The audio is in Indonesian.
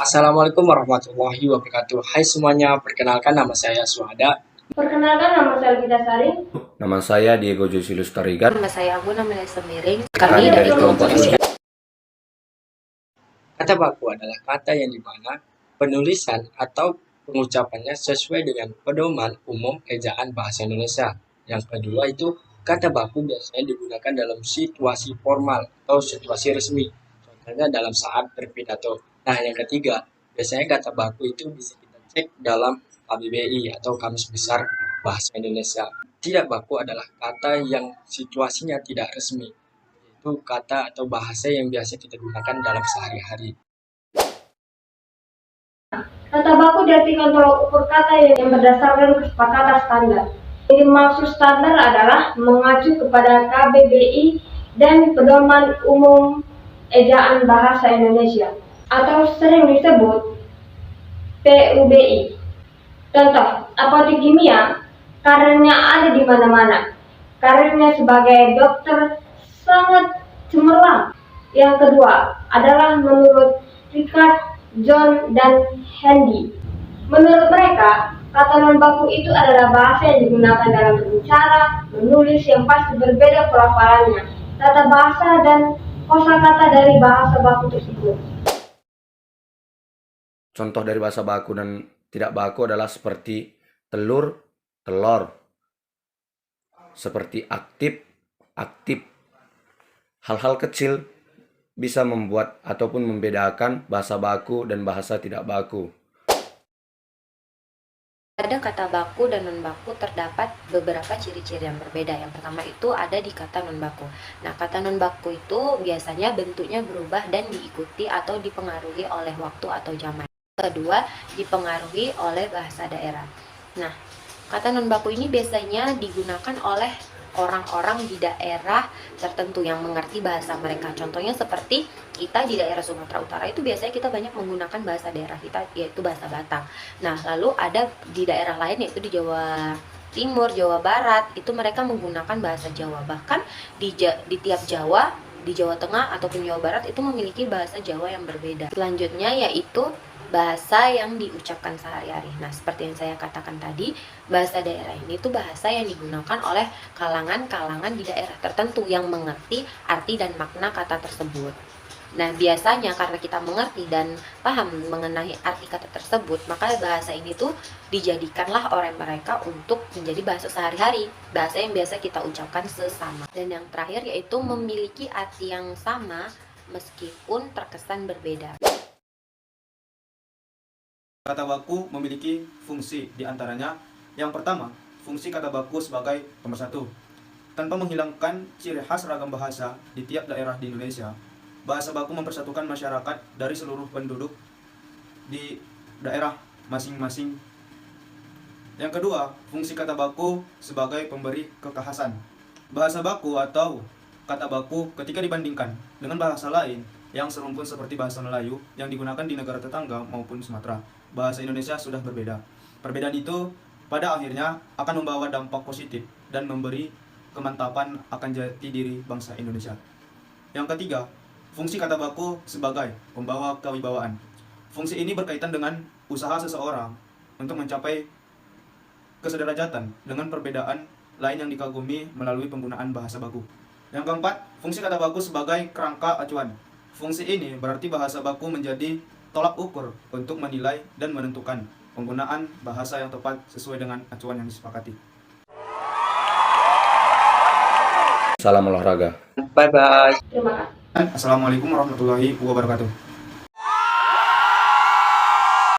Assalamualaikum warahmatullahi wabarakatuh. Hai semuanya, perkenalkan nama saya Suhada. Perkenalkan, nama saya Gita Sari. Nama saya Diego Josilus Tarigan. Nama saya Aguna Melisa Miring. Kami dari kelompok 7. Kata baku adalah kata yang dimana penulisan atau pengucapannya sesuai dengan pedoman umum ejaan bahasa Indonesia. Yang kedua itu, kata baku biasanya digunakan dalam situasi formal atau situasi resmi. Contohnya dalam saat berpidato. Nah, yang ketiga, biasanya kata baku itu bisa kita cek dalam KBBI atau Kamus Besar Bahasa Indonesia. Tidak baku adalah kata yang situasinya tidak resmi, yaitu kata atau bahasa yang biasa kita gunakan dalam sehari-hari. Kata baku diartikan tolak ukur kata yang berdasarkan kesepakatan standar. Yang dimaksud standar adalah mengacu kepada KBBI dan Pedoman Umum Ejaan Bahasa Indonesia atau sering disebut PUBI. Contoh, apotek kimia karirnya ada di mana-mana. Karirnya sebagai dokter sangat cemerlang. Yang kedua adalah menurut Richard, John, dan Handy. Menurut mereka, kata non-baku itu adalah bahasa yang digunakan dalam berbicara, menulis yang pasti berbeda pelafalannya, tata bahasa, dan kosakata dari bahasa baku tersebut. Contoh dari bahasa baku dan tidak baku adalah seperti telur, telor, seperti aktif, aktif. Hal-hal kecil bisa membuat ataupun membedakan bahasa baku dan bahasa tidak baku. Pada kata baku dan non-baku terdapat beberapa ciri-ciri yang berbeda. Yang pertama itu ada di kata non-baku. Nah, kata non-baku itu biasanya bentuknya berubah dan diikuti atau dipengaruhi oleh waktu atau zaman. Kedua, dipengaruhi oleh bahasa daerah. Nah, kata non-baku ini biasanya digunakan oleh orang-orang di daerah tertentu yang mengerti bahasa mereka. Contohnya seperti kita di daerah Sumatera Utara itu biasanya kita banyak menggunakan bahasa daerah kita, yaitu bahasa Batak. Nah, lalu ada di daerah lain yaitu di Jawa Timur, Jawa Barat, itu mereka menggunakan bahasa Jawa. Bahkan di tiap Jawa, di Jawa Tengah ataupun Jawa Barat itu memiliki bahasa Jawa yang berbeda. Selanjutnya yaitu bahasa yang diucapkan sehari-hari. Nah, seperti yang saya katakan tadi, bahasa daerah ini tuh bahasa yang digunakan oleh kalangan-kalangan di daerah tertentu yang mengerti arti dan makna kata tersebut. Nah, biasanya karena kita mengerti dan paham mengenai arti kata tersebut, maka bahasa ini tuh dijadikanlah oleh mereka untuk menjadi bahasa sehari-hari, bahasa yang biasa kita ucapkan sesama. Dan yang terakhir yaitu memiliki arti yang sama meskipun terkesan berbeda. Kata baku memiliki fungsi diantaranya. Yang pertama, fungsi kata baku sebagai pemersatu. Tanpa menghilangkan ciri khas ragam bahasa di tiap daerah di Indonesia, bahasa baku mempersatukan masyarakat dari seluruh penduduk di daerah masing-masing. Yang kedua, fungsi kata baku sebagai pemberi kekhasan. Bahasa baku atau kata baku ketika dibandingkan dengan bahasa lain yang serumpun seperti bahasa Melayu yang digunakan di negara tetangga maupun Sumatera, bahasa Indonesia sudah berbeda. Perbedaan itu pada akhirnya akan membawa dampak positif dan memberi kemantapan akan jati diri bangsa Indonesia. Yang ketiga, fungsi kata baku sebagai pembawa kewibawaan. Fungsi ini berkaitan dengan usaha seseorang untuk mencapai kesederajatan dengan perbedaan lain yang dikagumi melalui penggunaan bahasa baku. Yang keempat, fungsi kata baku sebagai kerangka acuan. Fungsi ini berarti bahasa baku menjadi tolak ukur untuk menilai dan menentukan penggunaan bahasa yang tepat sesuai dengan acuan yang disepakati. Salam olahraga. Bye-bye. Terima kasih. Assalamualaikum warahmatullahi wabarakatuh.